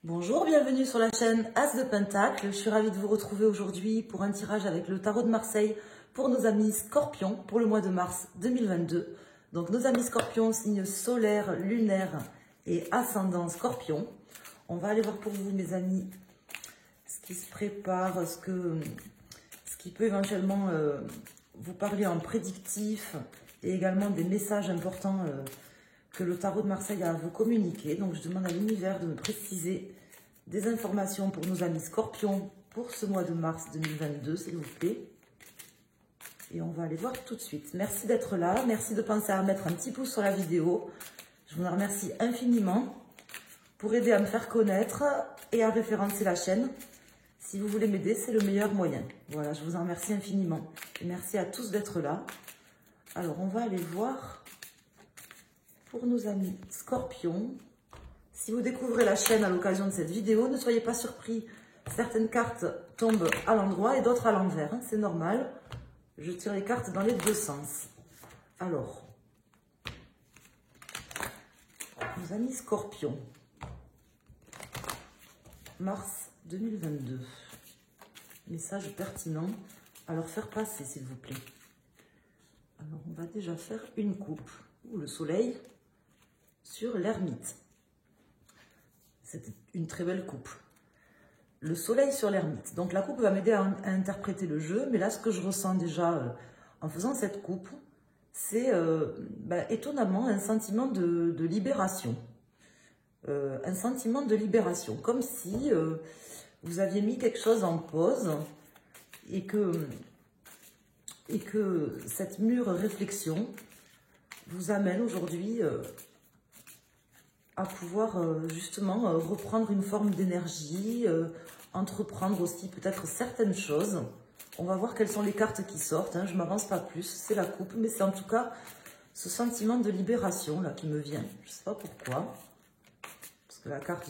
Bonjour, bienvenue sur la chaîne As de Pentacle. Je suis ravie de vous retrouver aujourd'hui pour un tirage avec le tarot de Marseille pour nos amis Scorpions pour le mois de mars 2022. Donc nos amis Scorpions, signe solaire, lunaire et ascendant Scorpion. On va aller voir pour vous mes amis ce qui se prépare, ce qui peut éventuellement vous parler en prédictif et également des messages importants que le tarot de Marseille a à vous communiquer. Donc je demande à l'univers de me préciser des informations pour nos amis Scorpions pour ce mois de mars 2022, s'il vous plaît. Et on va aller voir tout de suite. Merci d'être là, merci de penser à mettre un petit pouce sur la vidéo. Je vous en remercie infiniment pour aider à me faire connaître et à référencer la chaîne. Si vous voulez m'aider, c'est le meilleur moyen. Voilà, je vous en remercie infiniment. Et merci à tous d'être là. Alors, on va aller voir pour nos amis Scorpions. Si vous découvrez la chaîne à l'occasion de cette vidéo, ne soyez pas surpris. Certaines cartes tombent à l'endroit et d'autres à l'envers. Hein, c'est normal. Je tire les cartes dans les deux sens. Alors, nos amis Scorpions. Mars 2022. Message pertinent à leur faire passer, s'il vous plaît. Alors, on va déjà faire une coupe ou le soleil sur l'ermite. C'est une très belle coupe. Le soleil sur l'ermite. Donc, la coupe va m'aider à interpréter le jeu. Mais là, ce que je ressens déjà en faisant cette coupe, c'est étonnamment un sentiment de libération. Un sentiment de libération. Comme si vous aviez mis quelque chose en pause et que cette mûre réflexion vous amène aujourd'hui à pouvoir justement reprendre une forme d'énergie, entreprendre aussi peut-être certaines choses. On va voir quelles sont les cartes qui sortent, hein. Je ne m'avance pas plus, c'est la coupe, mais c'est en tout cas ce sentiment de libération là qui me vient. Je ne sais pas pourquoi, parce que la carte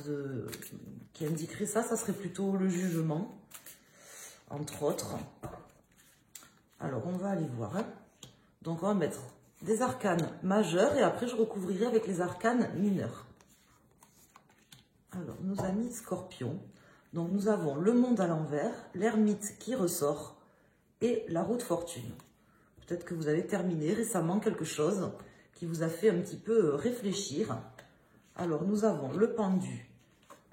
qui indiquerait ça serait plutôt le jugement, entre autres. Alors on va aller voir, hein. Donc on va mettre des arcanes majeurs et après je recouvrirai avec les arcanes mineurs. Alors, nos amis Scorpions, donc nous avons le monde à l'envers, l'ermite qui ressort et la roue de fortune. Peut-être que vous avez terminé récemment quelque chose qui vous a fait un petit peu réfléchir. Alors, nous avons le pendu,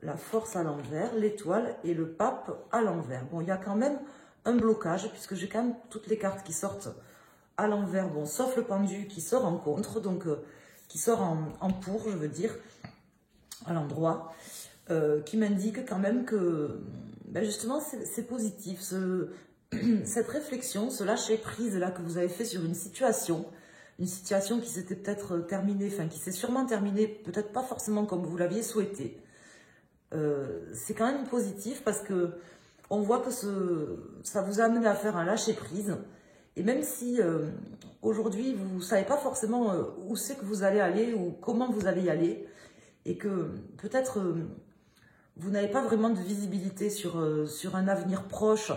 la force à l'envers, l'étoile et le pape à l'envers. Bon, il y a quand même un blocage puisque j'ai quand même toutes les cartes qui sortent à l'envers, bon, sauf le pendu qui sort en contre, donc qui sort en pour, je veux dire, à l'endroit, qui m'indique quand même que justement c'est positif, cette réflexion, ce lâcher prise là que vous avez fait sur une situation qui s'était peut-être terminée, enfin qui s'est sûrement terminée, peut-être pas forcément comme vous l'aviez souhaité. C'est quand même positif parce que on voit que ça vous amène à faire un lâcher prise. Et même si aujourd'hui vous ne savez pas forcément où c'est que vous allez aller ou comment vous allez y aller, et que peut-être vous n'avez pas vraiment de visibilité sur un avenir proche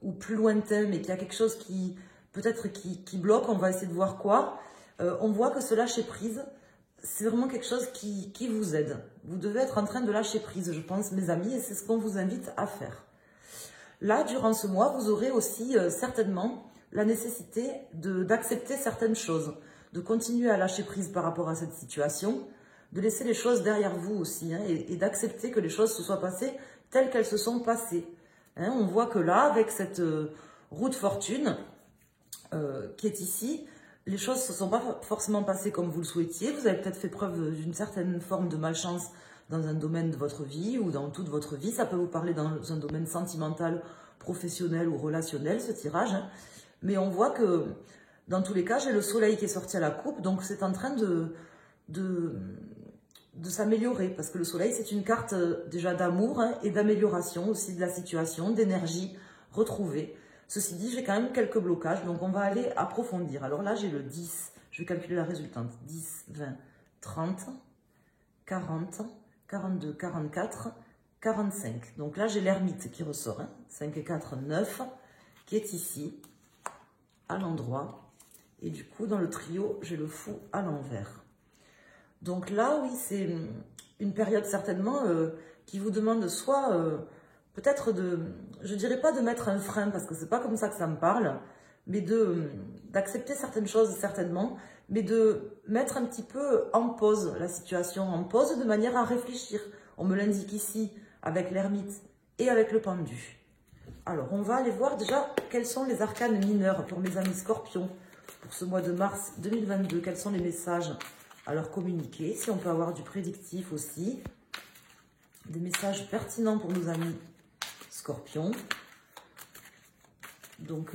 ou plus lointain, mais qu'il y a quelque chose qui peut-être qui bloque, on va essayer de voir quoi. On voit que ce lâcher prise, c'est vraiment quelque chose qui vous aide. Vous devez être en train de lâcher prise, je pense, mes amis, et c'est ce qu'on vous invite à faire. Là, durant ce mois, vous aurez aussi certainement la nécessité d'accepter certaines choses, de continuer à lâcher prise par rapport à cette situation, de laisser les choses derrière vous aussi, hein, et d'accepter que les choses se soient passées telles qu'elles se sont passées. Hein, on voit que là, avec cette roue de fortune qui est ici, les choses ne se sont pas forcément passées comme vous le souhaitiez. Vous avez peut-être fait preuve d'une certaine forme de malchance dans un domaine de votre vie ou dans toute votre vie. Ça peut vous parler dans un domaine sentimental, professionnel ou relationnel, ce tirage, hein. Mais on voit que, dans tous les cas, j'ai le soleil qui est sorti à la coupe, donc c'est en train de s'améliorer, parce que le soleil, c'est une carte déjà d'amour, hein, et d'amélioration aussi de la situation, d'énergie retrouvée. Ceci dit, j'ai quand même quelques blocages, donc on va aller approfondir. Alors là, j'ai le 10, je vais calculer la résultante, 10, 20, 30, 40, 42, 44, 45. Donc là, j'ai l'ermite qui ressort, hein, 5 et 4, 9, qui est ici, à l'endroit, et du coup dans le trio j'ai le fou à l'envers. Donc là oui, c'est une période certainement qui vous demande soit peut-être je dirais pas de mettre un frein parce que c'est pas comme ça que ça me parle, mais d'accepter certaines choses certainement, mais de mettre un petit peu en pause la situation, en pause de manière à réfléchir. On me l'indique ici avec l'ermite et avec le pendu. Alors, on va aller voir déjà quels sont les arcanes mineurs pour mes amis scorpions pour ce mois de mars 2022. Quels sont les messages à leur communiquer? Si on peut avoir du prédictif aussi. Des messages pertinents pour nos amis scorpions. Donc,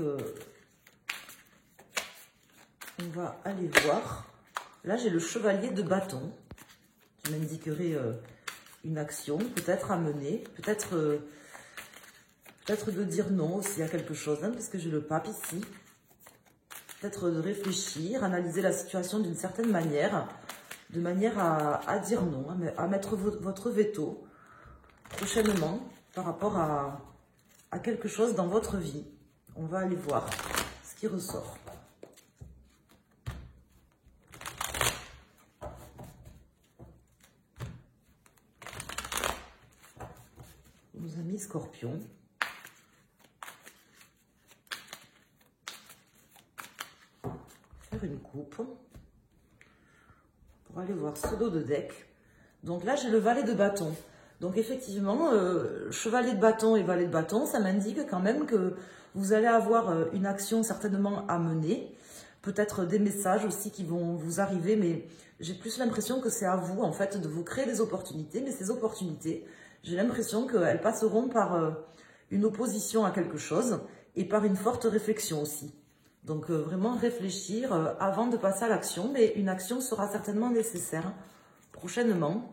on va aller voir. Là, j'ai le chevalier de bâton qui m'indiquerait une action, peut-être à mener, peut-être de dire non aussi à quelque chose, hein, parce que j'ai le pape ici. Peut-être de réfléchir, analyser la situation d'une certaine manière, de manière à dire non, à mettre votre veto prochainement par rapport à quelque chose dans votre vie. On va aller voir ce qui ressort. Nos amis scorpions. Faire une coupe pour aller voir ce dos de deck. Donc là, j'ai le valet de bâton. Donc effectivement, chevalier de bâton et valet de bâton, ça m'indique quand même que vous allez avoir une action certainement à mener. Peut-être des messages aussi qui vont vous arriver, mais j'ai plus l'impression que c'est à vous en fait de vous créer des opportunités. Mais ces opportunités, j'ai l'impression qu'elles passeront par une opposition à quelque chose et par une forte réflexion aussi. Donc vraiment réfléchir avant de passer à l'action, mais une action sera certainement nécessaire prochainement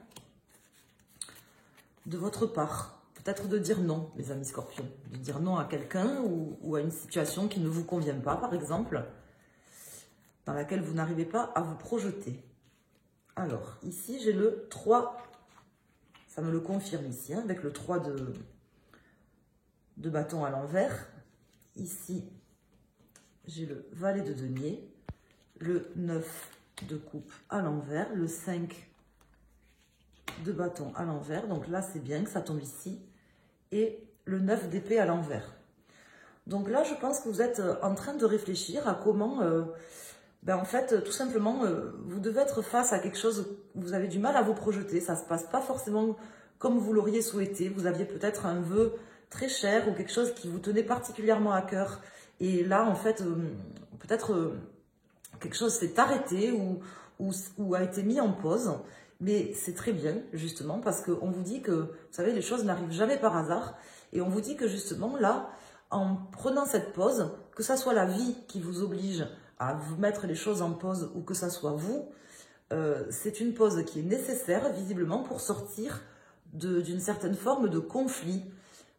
de votre part. Peut-être de dire non, mes amis scorpions. De dire non à quelqu'un ou à une situation qui ne vous convient pas, par exemple, dans laquelle vous n'arrivez pas à vous projeter. Alors, ici, j'ai le 3, ça me le confirme ici, hein, avec le 3 de bâton à l'envers. Ici, j'ai le valet de denier, le 9 de coupe à l'envers, le 5 de bâton à l'envers. Donc là, c'est bien que ça tombe ici. Et le 9 d'épée à l'envers. Donc là, je pense que vous êtes en train de réfléchir à comment... en fait, tout simplement, vous devez être face à quelque chose où vous avez du mal à vous projeter. Ça ne se passe pas forcément comme vous l'auriez souhaité. Vous aviez peut-être un vœu très cher ou quelque chose qui vous tenait particulièrement à cœur. Et là, en fait, peut-être quelque chose s'est arrêté ou a été mis en pause. Mais c'est très bien, justement, parce qu'on vous dit que, vous savez, les choses n'arrivent jamais par hasard. Et on vous dit que, justement, là, en prenant cette pause, que ça soit la vie qui vous oblige à vous mettre les choses en pause ou que ça soit vous, c'est une pause qui est nécessaire, visiblement, pour sortir d'une certaine forme de conflit,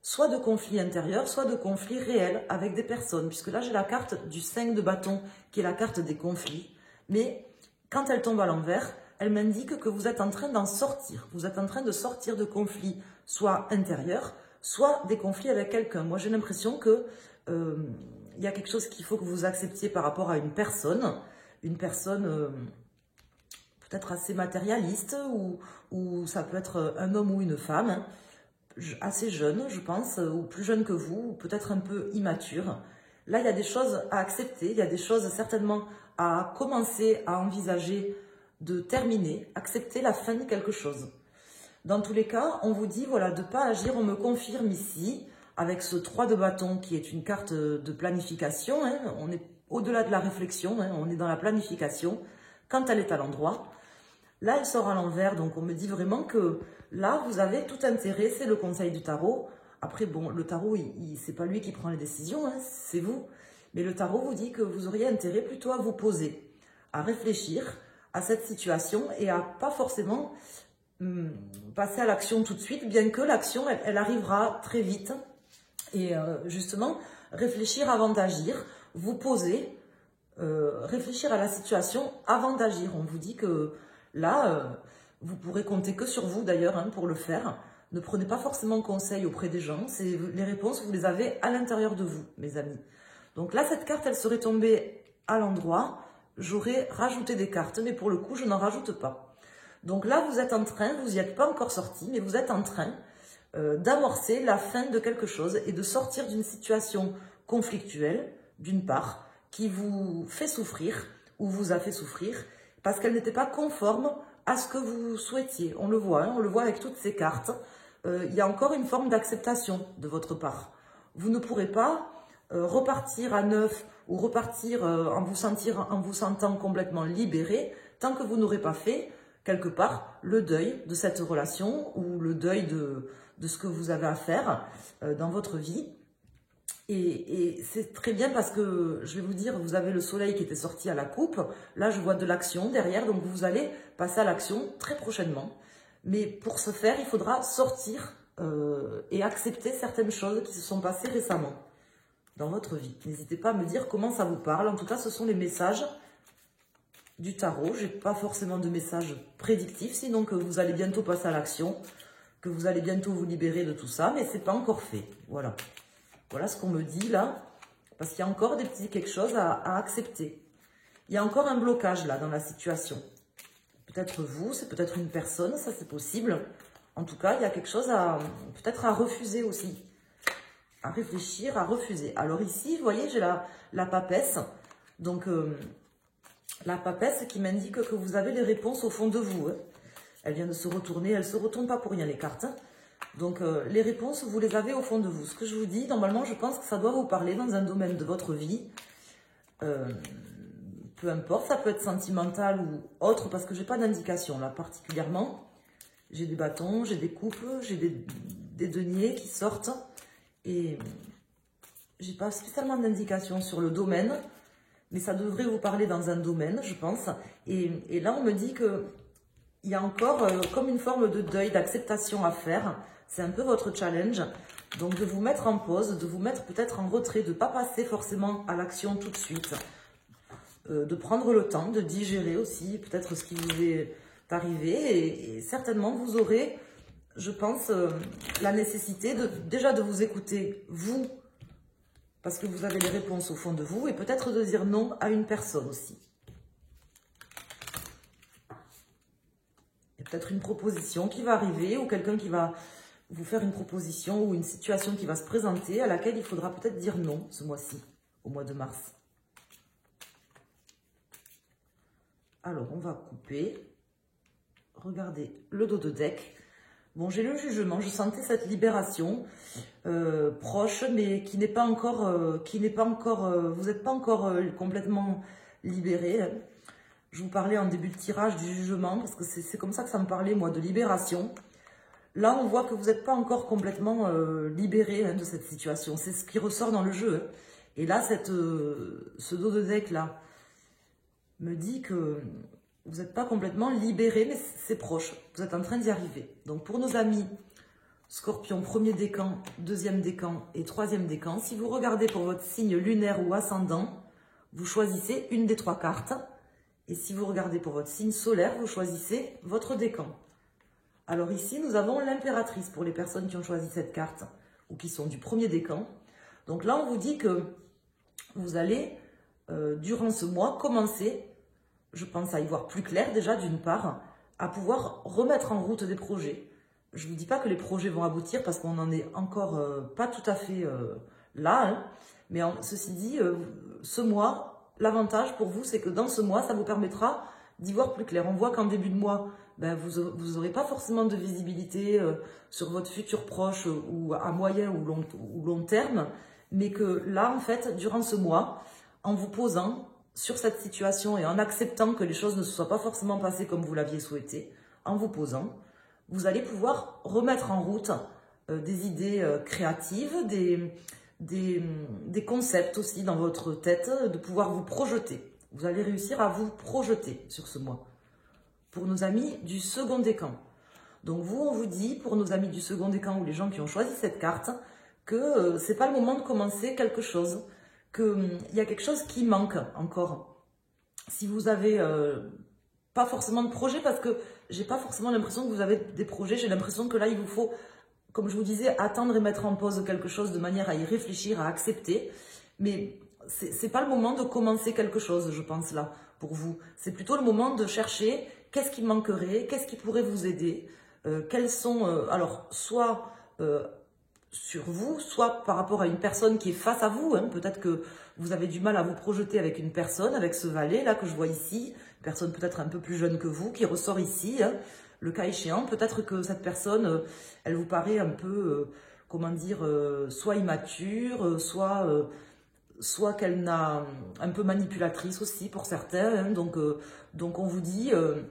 soit de conflit intérieur, soit de conflit réel avec des personnes, puisque là, j'ai la carte du 5 de bâton, qui est la carte des conflits, mais quand elle tombe à l'envers, elle m'indique que vous êtes en train d'en sortir, vous êtes en train de sortir de conflits, soit intérieurs, soit des conflits avec quelqu'un. Moi, j'ai l'impression que il y a quelque chose qu'il faut que vous acceptiez par rapport à une personne peut-être assez matérialiste, ou ça peut être un homme ou une femme, hein, assez jeune, je pense, ou plus jeune que vous, ou peut-être un peu immature. Là, il y a des choses à accepter, il y a des choses certainement à commencer à envisager de terminer, accepter la fin de quelque chose. Dans tous les cas, on vous dit voilà, de ne pas agir, on me confirme ici, avec ce 3 de bâton qui est une carte de planification, hein, on est au-delà de la réflexion, hein, on est dans la planification, quand elle est à l'endroit. Là, elle sort à l'envers, donc on me dit vraiment que là, vous avez tout intérêt, c'est le conseil du tarot. Après, bon, le tarot, c'est pas lui qui prend les décisions, hein, c'est vous. Mais le tarot vous dit que vous auriez intérêt plutôt à vous poser, à réfléchir à cette situation et à pas forcément passer à l'action tout de suite, bien que l'action, elle arrivera très vite. Et justement, réfléchir avant d'agir, vous poser, réfléchir à la situation avant d'agir. On vous dit que là, vous pourrez compter que sur vous d'ailleurs hein, pour le faire. Ne prenez pas forcément conseil auprès des gens. Les réponses, vous les avez à l'intérieur de vous, mes amis. Donc là, cette carte, elle serait tombée à l'endroit. J'aurais rajouté des cartes, mais pour le coup, je n'en rajoute pas. Donc là, vous êtes en train, vous n'y êtes pas encore sorti, mais vous êtes en train d'amorcer la fin de quelque chose et de sortir d'une situation conflictuelle, d'une part, qui vous fait souffrir ou vous a fait souffrir, parce qu'elle n'était pas conforme à ce que vous souhaitiez. On le voit, hein, on le voit avec toutes ces cartes. Il y a encore une forme d'acceptation de votre part. Vous ne pourrez pas repartir à neuf ou repartir en vous sentant complètement libéré tant que vous n'aurez pas fait, quelque part, le deuil de cette relation ou le deuil de ce que vous avez à faire dans votre vie. Et c'est très bien parce que, je vais vous dire, vous avez le soleil qui était sorti à la coupe. Là, je vois de l'action derrière, donc vous allez passer à l'action très prochainement. Mais pour ce faire, il faudra sortir et accepter certaines choses qui se sont passées récemment dans votre vie. N'hésitez pas à me dire comment ça vous parle. En tout cas, ce sont les messages du tarot. Je n'ai pas forcément de messages prédictifs, sinon que vous allez bientôt passer à l'action, que vous allez bientôt vous libérer de tout ça, mais ce n'est pas encore fait. Voilà. Voilà ce qu'on me dit là, parce qu'il y a encore des petits quelque chose à accepter. Il y a encore un blocage là dans la situation. Peut-être vous, c'est peut-être une personne, ça c'est possible. En tout cas, il y a quelque chose peut-être à refuser aussi. À réfléchir, à refuser. Alors ici, vous voyez, j'ai la papesse. Donc, la papesse qui m'indique que vous avez les réponses au fond de vous. Hein. Elle vient de se retourner, elle ne se retourne pas pour rien les cartes. Hein. Donc, les réponses, vous les avez au fond de vous. Ce que je vous dis, normalement, je pense que ça doit vous parler dans un domaine de votre vie. Peu importe, ça peut être sentimental ou autre, parce que je n'ai pas d'indication là particulièrement. J'ai des bâtons, j'ai des coupes, j'ai des deniers qui sortent. Et je n'ai pas spécialement d'indication sur le domaine, mais ça devrait vous parler dans un domaine, je pense. Et là, on me dit qu'il y a encore comme une forme de deuil, d'acceptation à faire. C'est un peu votre challenge. Donc, de vous mettre en pause, de vous mettre peut-être en retrait, de ne pas passer forcément à l'action tout de suite. De prendre le temps, de digérer aussi peut-être ce qui vous est arrivé. Et certainement, vous aurez, je pense, la nécessité déjà de vous écouter, vous, parce que vous avez les réponses au fond de vous, et peut-être de dire non à une personne aussi. Il y a peut-être une proposition qui va arriver, ou quelqu'un qui va vous faire une proposition, ou une situation qui va se présenter, à laquelle il faudra peut-être dire non ce mois-ci, au mois de mars. Alors, on va couper. Regardez le dos de deck. Bon, j'ai le jugement. Je sentais cette libération proche, mais qui n'est pas encore, vous n'êtes pas encore complètement libéré. Hein. Je vous parlais en début de tirage du jugement, parce que c'est comme ça que ça me parlait, moi, de libération. Là, on voit que vous n'êtes pas encore complètement libéré hein, de cette situation. C'est ce qui ressort dans le jeu. Hein. Et là, ce dos de deck-là, me dit que vous n'êtes pas complètement libéré, mais c'est proche. Vous êtes en train d'y arriver. Donc, pour nos amis Scorpion, premier décan, deuxième décan et troisième décan, si vous regardez pour votre signe lunaire ou ascendant, vous choisissez une des trois cartes. Et si vous regardez pour votre signe solaire, vous choisissez votre décan. Alors ici, nous avons l'impératrice pour les personnes qui ont choisi cette carte ou qui sont du premier décan. Donc là, on vous dit que vous allez... durant ce mois, commencer, je pense à y voir plus clair déjà d'une part, à pouvoir remettre en route des projets. Je ne vous dis pas que les projets vont aboutir parce qu'on n'en est encore pas tout à fait là, hein, mais ceci dit, ce mois, l'avantage pour vous, c'est que dans ce mois, ça vous permettra d'y voir plus clair. On voit qu'en début de mois, ben, vous n'aurez pas forcément de visibilité sur votre futur proche ou à moyen ou long terme, mais que là, en fait, durant ce mois, en vous posant sur cette situation et en acceptant que les choses ne se soient pas forcément passées comme vous l'aviez souhaité, en vous posant, vous allez pouvoir remettre en route des idées créatives, des concepts aussi dans votre tête, de pouvoir vous projeter. Vous allez réussir à vous projeter sur ce mois. Pour nos amis du second décan. Donc vous, on vous dit, pour nos amis du second décan ou les gens qui ont choisi cette carte, que ce n'est pas le moment de commencer quelque chose, qu'il y a quelque chose qui manque encore. Si vous n'avez pas forcément de projet, parce que j'ai pas forcément l'impression que vous avez des projets, j'ai l'impression que là, il vous faut, comme je vous disais, attendre et mettre en pause quelque chose de manière à y réfléchir, à accepter. Mais c'est pas le moment de commencer quelque chose, je pense, là, pour vous. C'est plutôt le moment de chercher qu'est-ce qui manquerait, qu'est-ce qui pourrait vous aider, quels sont, alors, soit sur vous, soit par rapport à une personne qui est face à vous. Hein. Peut-être que vous avez du mal à vous projeter avec une personne, avec ce valet là que je vois ici, une personne peut-être un peu plus jeune que vous, qui ressort ici. Hein. Le cas échéant, peut-être que cette personne, elle vous paraît un peu, comment dire, soit immature, soit qu'elle n'a un peu manipulatrice aussi pour certains. Hein. Donc on vous dit de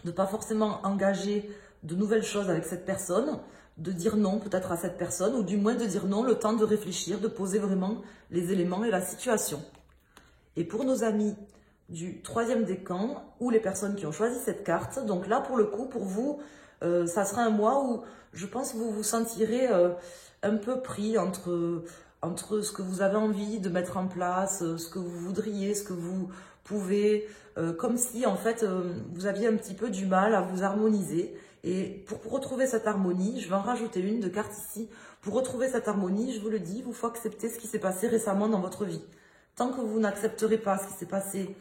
ne pas forcément engager de nouvelles choses avec cette personne, de dire non peut-être à cette personne, ou du moins de dire non, le temps de réfléchir, de poser vraiment les éléments et la situation. Et pour nos amis du troisième décan, ou les personnes qui ont choisi cette carte, donc là pour le coup, pour vous, ça sera un mois où je pense que vous vous sentirez un peu pris entre ce que vous avez envie de mettre en place, ce que vous voudriez, ce que vous pouvez, comme si en fait vous aviez un petit peu du mal à vous harmoniser. Et pour retrouver cette harmonie, je vais en rajouter une de carte ici. Pour retrouver cette harmonie, je vous le dis, il vous faut accepter ce qui s'est passé récemment dans votre vie. Tant que vous n'accepterez pas ce qui s'est passé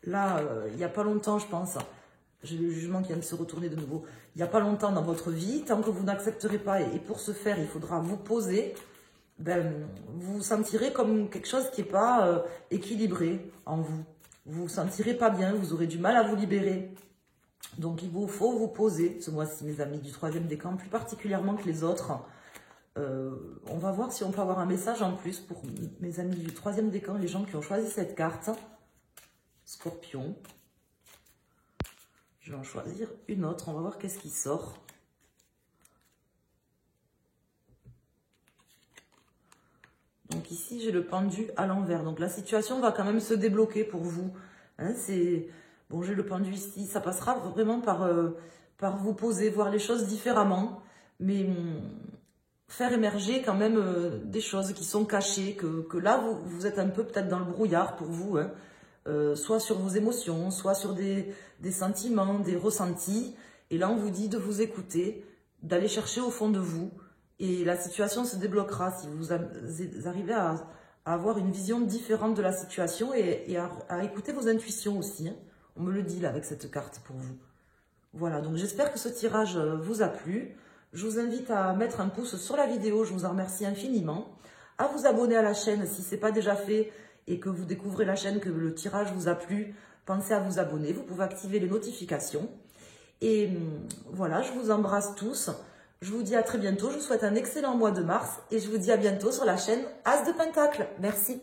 là, il n'y a pas longtemps, je pense, j'ai le jugement qui vient de se retourner de nouveau, il n'y a pas longtemps dans votre vie, tant que vous n'accepterez pas, et pour ce faire, il faudra vous poser, ben, vous vous sentirez comme quelque chose qui n'est pas équilibré en vous. Vous vous sentirez pas bien, vous aurez du mal à vous libérer. Donc, il vous faut vous poser ce mois-ci, mes amis du troisième décan, plus particulièrement que les autres. On va voir si on peut avoir un message en plus pour mes amis du troisième décan, les gens qui ont choisi cette carte. Scorpion. Je vais en choisir une autre, on va voir qu'est-ce qui sort. Donc ici, j'ai le pendu à l'envers. Donc la situation va quand même se débloquer pour vous. Hein, bon, j'ai le pendu ici. Ça passera vraiment par vous poser, voir les choses différemment. Mais faire émerger quand même des choses qui sont cachées. Que là, vous êtes un peu peut-être dans le brouillard pour vous. Hein, soit sur vos émotions, soit sur des sentiments, des ressentis. Et là, on vous dit de vous écouter, d'aller chercher au fond de vous. Et la situation se débloquera si vous arrivez à avoir une vision différente de la situation et à écouter vos intuitions aussi. Hein. On me le dit là avec cette carte pour vous. Voilà, donc j'espère que ce tirage vous a plu. Je vous invite à mettre un pouce sur la vidéo, je vous en remercie infiniment. À vous abonner à la chaîne si ce n'est pas déjà fait et que vous découvrez la chaîne, que le tirage vous a plu. Pensez à vous abonner, vous pouvez activer les notifications. Et voilà, je vous embrasse tous. Je vous dis à très bientôt, je vous souhaite un excellent mois de mars et je vous dis à bientôt sur la chaîne As de Pentacle. Merci.